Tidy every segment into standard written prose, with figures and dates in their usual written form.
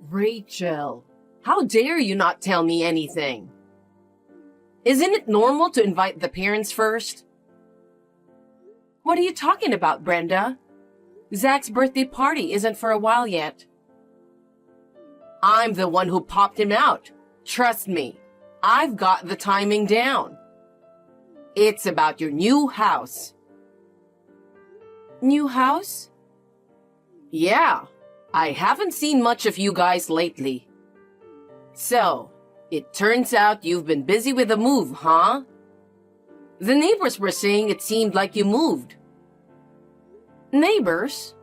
Rachel, how dare you not tell me anything? Isn't it normal to invite the parents first? What are you talking about, Brenda? Zach's birthday party isn't for a while yet. I'm the one who popped him out. Trust me, I've got the timing down. It's about your new house. New house? Yeah, I haven't seen much of you guys lately. So, it turns out you've been busy with the move, huh? The neighbors were saying it seemed like you moved. Neighbors?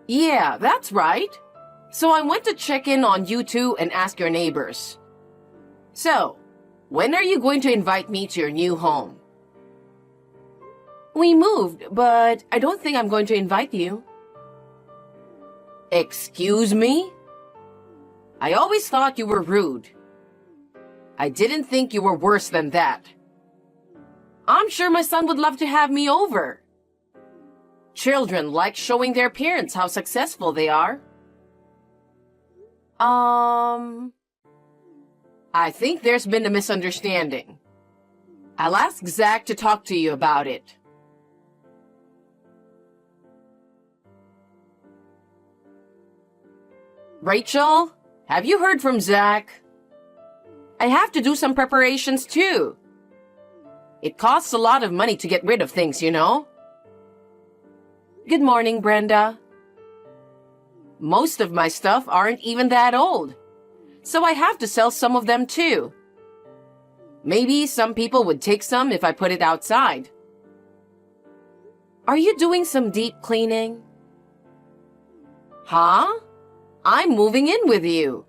Yeah, that's right. So I went to check in on you two and ask your neighbors. So, when are you going to invite me to your new home? We moved, but I don't think I'm going to invite you. Excuse me? I always thought you were rude. I didn't think you were worse than that. I'm sure my son would love to have me over. Children like showing their parents how successful they are. I think there's been a misunderstanding. I'll ask Zach to talk to you about it. Rachel, have you heard from Zach? I have to do some preparations too. It costs a lot of money to get rid of things, you know? Good morning, Brenda. Most of my stuff aren't even that old, so I have to sell some of them too. Maybe some people would take some if I put it outside. Are you doing some deep cleaning? Huh? I'm moving in with you.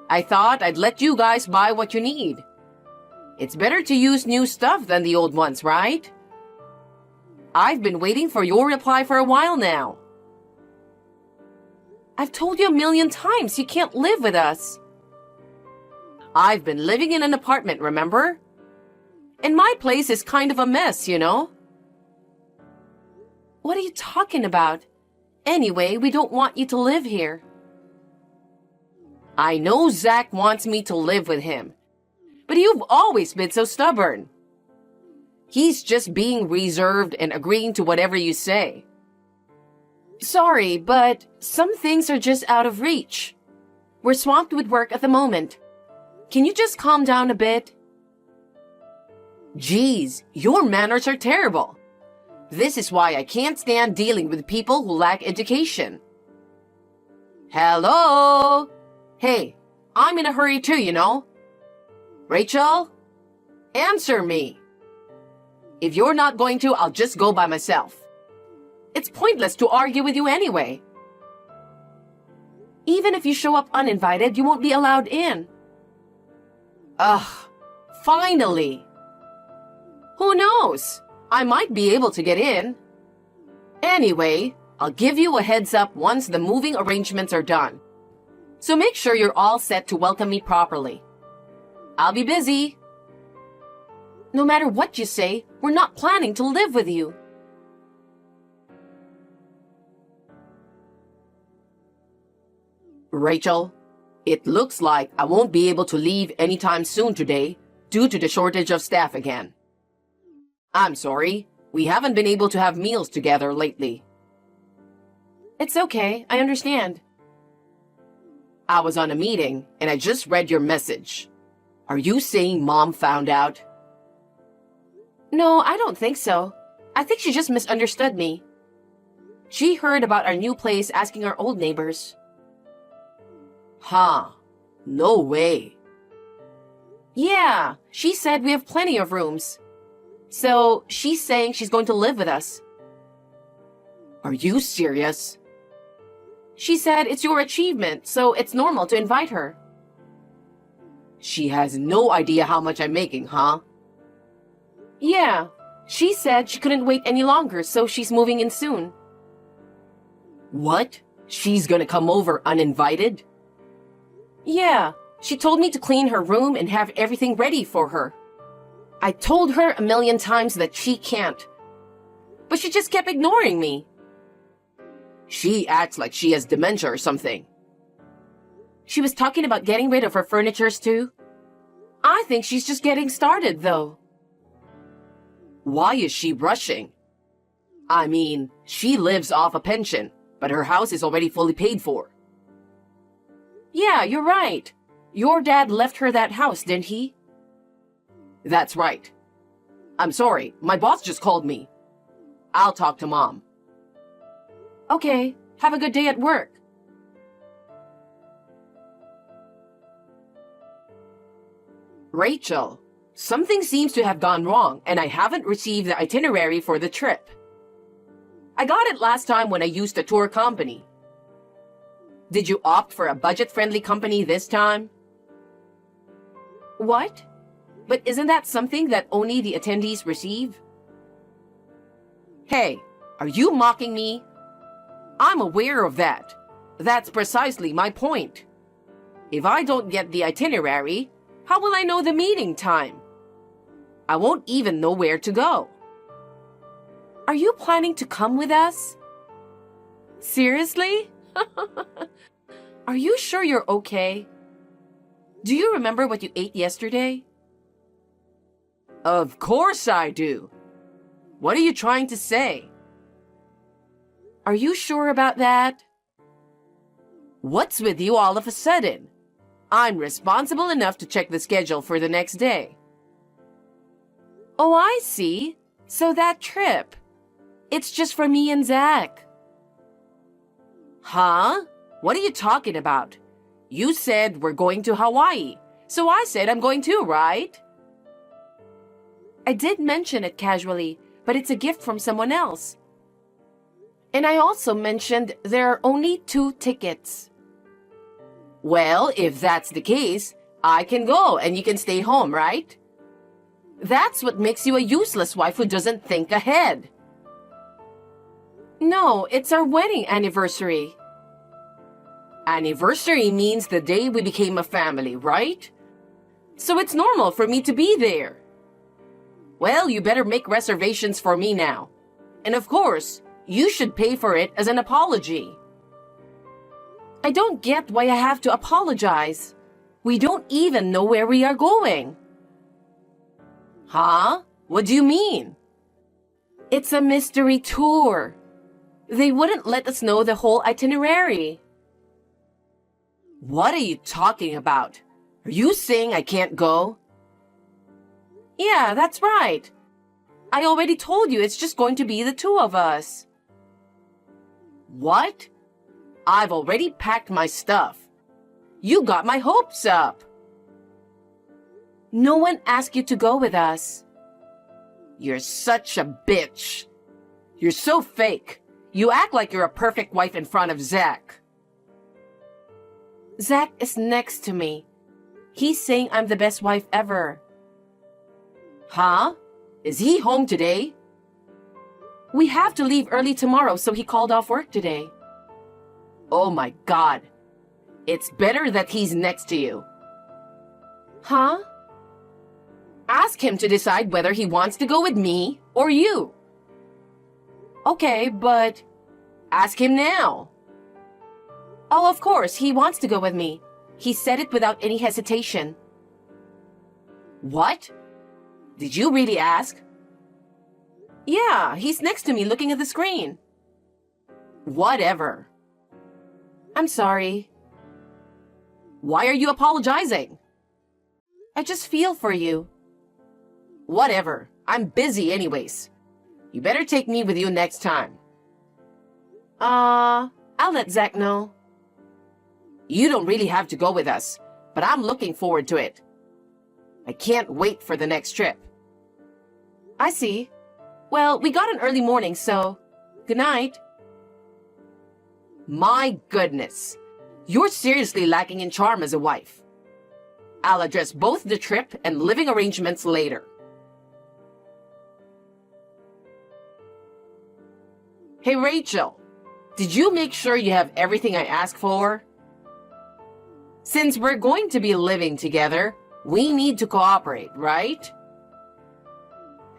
I thought I'd let you guys buy what you need. It's better to use new stuff than the old ones, right? I've been waiting for your reply for a while now. I've told you a million times you can't live with us. I've been living in an apartment, remember? And my place is kind of a mess, you know? What are you talking about? Anyway, we don't want you to live here. I know Zach wants me to live with him, but you've always been so stubborn. He's just being reserved and agreeing to whatever you say. Sorry, but some things are just out of reach. We're swamped with work at the moment. Can you just calm down a bit? Geez, your manners are terrible. This is why I can't stand dealing with people who lack education. Hello? Hey, I'm in a hurry too, you know. Rachel? Answer me. If you're not going to, I'll just go by myself. It's pointless to argue with you anyway. Even if you show up uninvited, you won't be allowed in. Ugh, finally. Who knows? I might be able to get in. Anyway, I'll give you a heads up once the moving arrangements are done. So make sure you're all set to welcome me properly. I'll be busy. No matter what you say, we're not planning to live with you. Rachel, it looks like I won't be able to leave anytime soon today due to the shortage of staff again. I'm sorry, we haven't been able to have meals together lately. It's okay, I understand. I was on a meeting and I just read your message. Are you saying Mom found out? No, I don't think so. I think she just misunderstood me. She heard about our new place asking our old neighbors. Huh, no way. Yeah, she said we have plenty of rooms. So she's saying she's going to live with us. Are you serious? She said it's your achievement, so it's normal to invite her. She has no idea how much I'm making, huh? Yeah, she said she couldn't wait any longer, so she's moving in soon. What? She's gonna come over uninvited? Yeah, she told me to clean her room and have everything ready for her. I told her a million times that she can't, but she just kept ignoring me. She acts like she has dementia or something. She was talking about getting rid of her furnitures too. I think she's just getting started, though. Why is she rushing? I mean, she lives off a pension, but her house is already fully paid for. Yeah, you're right. Your dad left her that house, didn't he? That's right. I'm sorry, my boss just called me. I'll talk to Mom. Okay, have a good day at work. Rachel, something seems to have gone wrong and I haven't received the itinerary for the trip. I got it last time when I used a tour company. Did you opt for a budget-friendly company this time? What? But isn't that something that only the attendees receive? Hey, are you mocking me? I'm aware of that. That's precisely my point. If I don't get the itinerary, how will I know the meeting time? I won't even know where to go. Are you planning to come with us? Seriously? Are you sure you're okay? Do you remember what you ate yesterday? Of course I do. What are you trying to say? Are you sure about that? What's with you all of a sudden? I'm responsible enough to check the schedule for the next day. Oh, I see. So that trip. It's just for me and Zach. Huh? What are you talking about? You said we're going to Hawaii, so I said I'm going too, right? I did mention it casually, but it's a gift from someone else. And I also mentioned there are only 2 tickets. Well, if that's the case, I can go and you can stay home, right? That's what makes you a useless wife who doesn't think ahead. No, it's our wedding anniversary. Anniversary means the day we became a family, right? So it's normal for me to be there. Well, you better make reservations for me now. And of course, you should pay for it as an apology. I don't get why I have to apologize. We don't even know where we are going. Huh? What do you mean? It's a mystery tour. They wouldn't let us know the whole itinerary. What are you talking about? Are you saying I can't go? Yeah, that's right. I already told you it's just going to be the 2 of us. What? I've already packed my stuff. You got my hopes up. No one asked you to go with us. You're such a bitch. You're so fake. You act like you're a perfect wife in front of Zach. Zach is next to me. He's saying I'm the best wife ever. Huh? Is he home today? We have to leave early tomorrow, so he called off work today. Oh my God. It's better that he's next to you. Huh? Ask him to decide whether he wants to go with me or you. Okay, but ask him now. Oh, of course, he wants to go with me. He said it without any hesitation. What? Did you really ask? Yeah, he's next to me looking at the screen. Whatever. I'm sorry. Why are you apologizing? I just feel for you. Whatever. I'm busy anyways. You better take me with you next time. I'll let Zach know. You don't really have to go with us, but I'm looking forward to it. I can't wait for the next trip. I see. Well, we got an early morning, so good night. My goodness. You're seriously lacking in charm as a wife. I'll address both the trip and living arrangements later. Hey, Rachel. Did you make sure you have everything I asked for? Since we're going to be living together, we need to cooperate, right?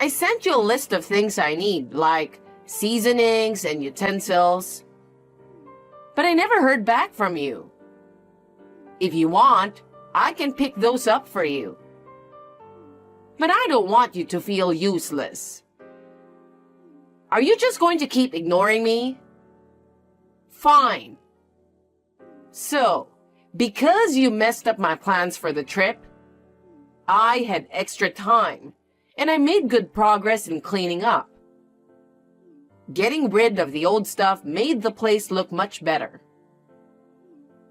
I sent you a list of things I need, like seasonings and utensils. But I never heard back from you. If you want, I can pick those up for you. But I don't want you to feel useless. Are you just going to keep ignoring me? Fine. So, because you messed up my plans for the trip, I had extra time, and I made good progress in cleaning up. Getting rid of the old stuff made the place look much better.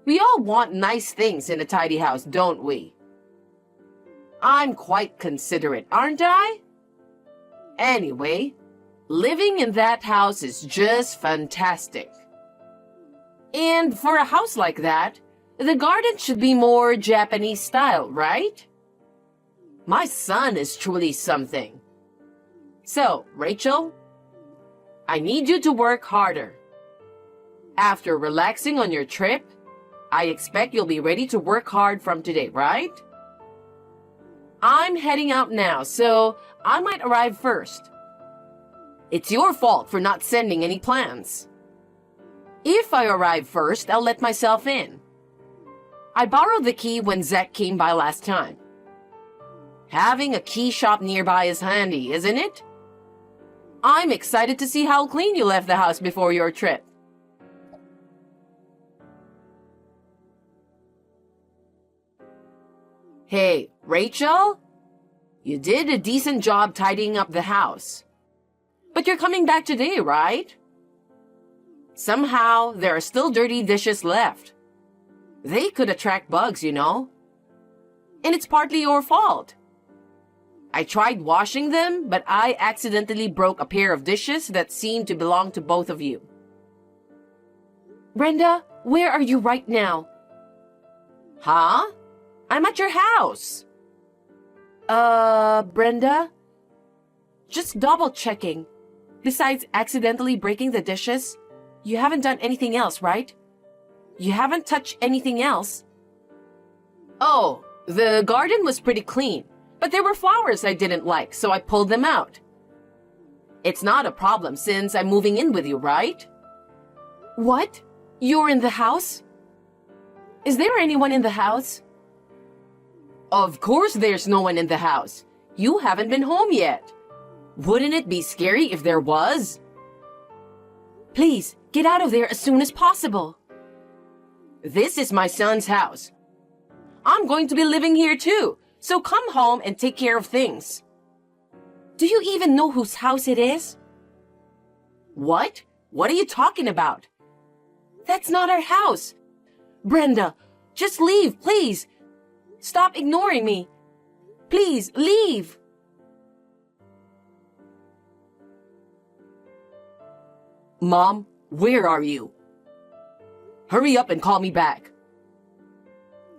We all want nice things in a tidy house, don't we? I'm quite considerate, aren't I? Anyway, living in that house is just fantastic. And for a house like that, the garden should be more Japanese style, right? My son is truly something. So, Rachel, I need you to work harder. After relaxing on your trip, I expect you'll be ready to work hard from today, right? I'm heading out now, so I might arrive first. It's your fault for not sending any plans. If I arrive first, I'll let myself in. I borrowed the key when Zach came by last time. Having a key shop nearby is handy, isn't it? I'm excited to see how clean you left the house before your trip. Hey, Rachel? You did a decent job tidying up the house. But you're coming back today, right? Somehow, there are still dirty dishes left. They could attract bugs, you know. And it's partly your fault. I tried washing them, but I accidentally broke a pair of dishes that seemed to belong to both of you. Brenda, where are you right now? Huh? I'm at your house. Brenda? Just double checking. Besides accidentally breaking the dishes, you haven't done anything else, right? You haven't touched anything else? Oh, the garden was pretty clean, but there were flowers I didn't like, so I pulled them out. It's not a problem since I'm moving in with you, right? What? You're in the house? Is there anyone in the house? Of course there's no one in the house. You haven't been home yet. Wouldn't it be scary if there was? Please, get out of there as soon as possible. This is my son's house. I'm going to be living here too, so come home and take care of things. Do you even know whose house it is? What? What are you talking about? That's not our house. Brenda, just leave, please. Stop ignoring me. Please, leave. Mom, where are you? Hurry up and call me back.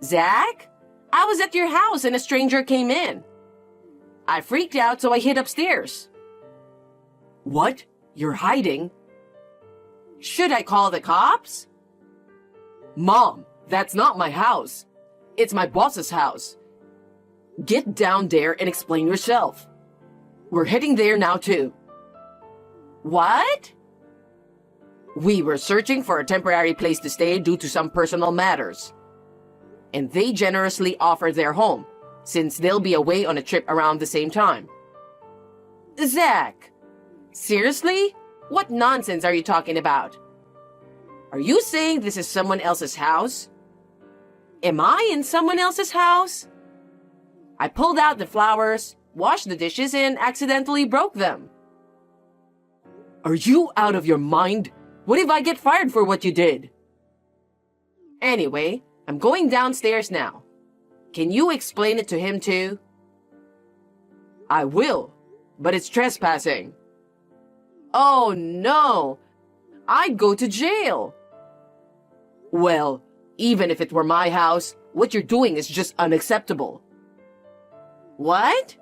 Zach? I was at your house and a stranger came in. I freaked out, so I hid upstairs. What? You're hiding? Should I call the cops? Mom, that's not my house. It's my boss's house. Get down there and explain yourself. We're heading there now too. What? We were searching for a temporary place to stay due to some personal matters. And they generously offered their home, since they'll be away on a trip around the same time. Zach, seriously? What nonsense are you talking about? Are you saying this is someone else's house? Am I in someone else's house? I pulled out the flowers, washed the dishes, and accidentally broke them. Are you out of your mind? What if I get fired for what you did? Anyway, I'm going downstairs now. Can you explain it to him too? I will, but it's trespassing. Oh no! I'd go to jail. Well, even if it were my house, what you're doing is just unacceptable. What?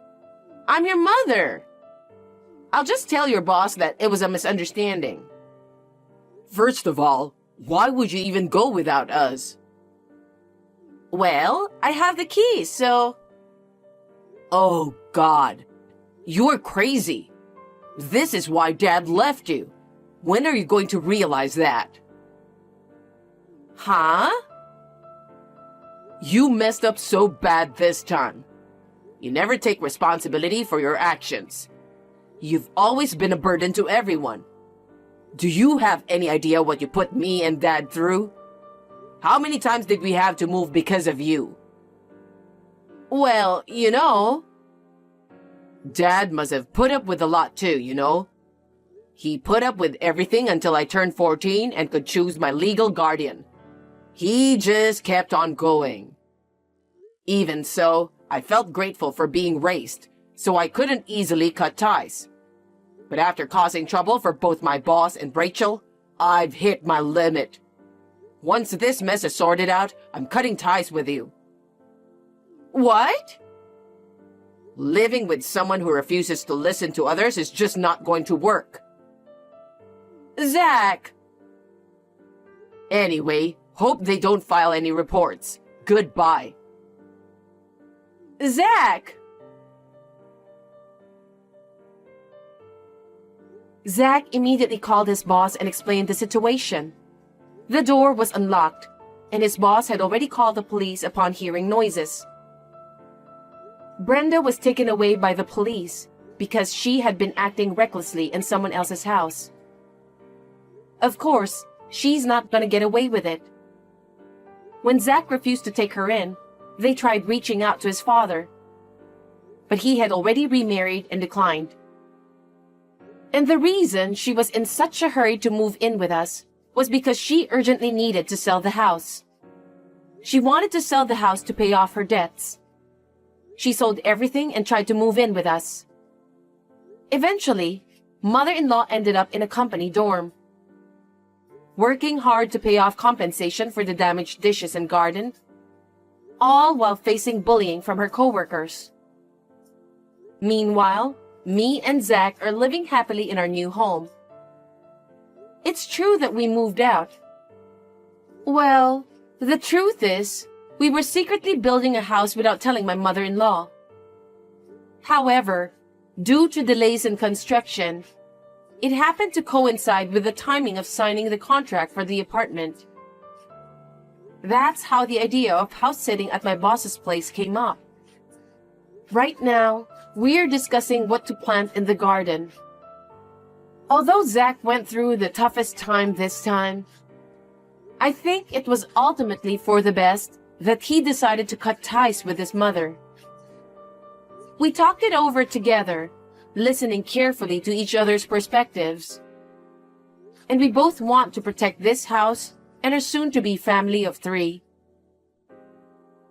I'm your mother. I'll just tell your boss that it was a misunderstanding. First of all, why would you even go without us? Well, I have the keys, so... Oh, God. You're crazy. This is why Dad left you. When are you going to realize that? Huh? You messed up so bad this time. You never take responsibility for your actions. You've always been a burden to everyone. Do you have any idea what you put me and Dad through? How many times did we have to move because of you? Well, Dad must have put up with a lot too. He put up with everything until I turned 14 and could choose my legal guardian. He just kept on going. Even so, I felt grateful for being raised, so I couldn't easily cut ties. But after causing trouble for both my boss and Rachel, I've hit my limit. Once this mess is sorted out, I'm cutting ties with you. What? Living with someone who refuses to listen to others is just not going to work. Zach! Anyway, hope they don't file any reports. Goodbye. Zach! Zach immediately called his boss and explained the situation. The door was unlocked, and his boss had already called the police upon hearing noises. Brenda was taken away by the police because she had been acting recklessly in someone else's house. Of course, she's not gonna get away with it. When Zach refused to take her in, they tried reaching out to his father, but he had already remarried and declined. And the reason she was in such a hurry to move in with us was because she urgently needed to sell the house. She wanted to sell the house to pay off her debts. She sold everything and tried to move in with us. Eventually, mother-in-law ended up in a company dorm, working hard to pay off compensation for the damaged dishes and garden, all while facing bullying from her coworkers. Meanwhile, me and Zach are living happily in our new home. It's true that we moved out. Well, the truth is, we were secretly building a house without telling my mother-in-law. However, due to delays in construction, it happened to coincide with the timing of signing the contract for the apartment. That's how the idea of house sitting at my boss's place came up. Right now, we're discussing what to plant in the garden. Although Zach went through the toughest time this time, I think it was ultimately for the best that he decided to cut ties with his mother. We talked it over together, listening carefully to each other's perspectives. And we both want to protect this house and our soon-to-be family of 3.